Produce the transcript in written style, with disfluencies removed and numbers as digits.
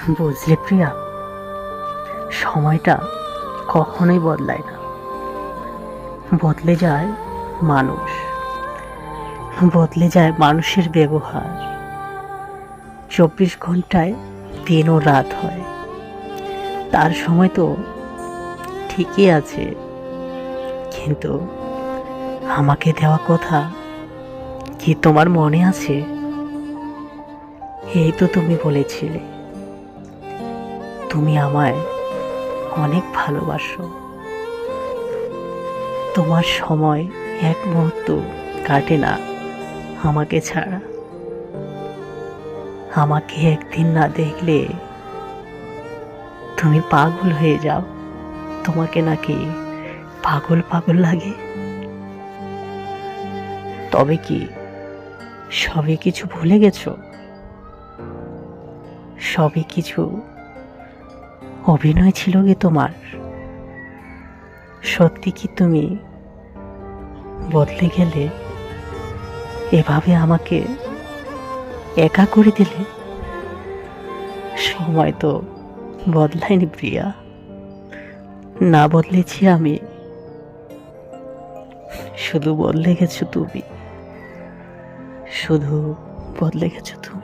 বুঝলে প্রিয়া, সময়টা কখনোই বদলায় না, বদলে যায় মানুষ, বদলে যায় মানুষের ব্যবহার। 24 ঘন্টায় দিন ও রাত হয়, তার সময় তো ঠিকই আছে, কিন্তু আমাকে দেওয়া কথা কি তোমার মনে আছে? এই তো তুমি বলেছিলে তুমি আমায় অনেক ভালোবাসো, তোমার সময় এক মুহূর্ত কাটে না আমাকে ছাড়া। আমাকে একদিন না দেখলে তুমি পাগল হয়ে যাও, তোমাকে নাকি পাগল পাগল লাগে। তবে কি সবই কিছু ভুলে গেছো? সবই কিছু অভিনয় ছিল কি তোমার? সত্যি কি তুমি বদলে গেলে, এভাবে আমাকে একা করে দিলে? সময় তো বদলায়নি প্রিয়া, না বদলেছি আমি, শুধু বদলে গেছো তুমি, শুধু বদলে গেছো তুমি।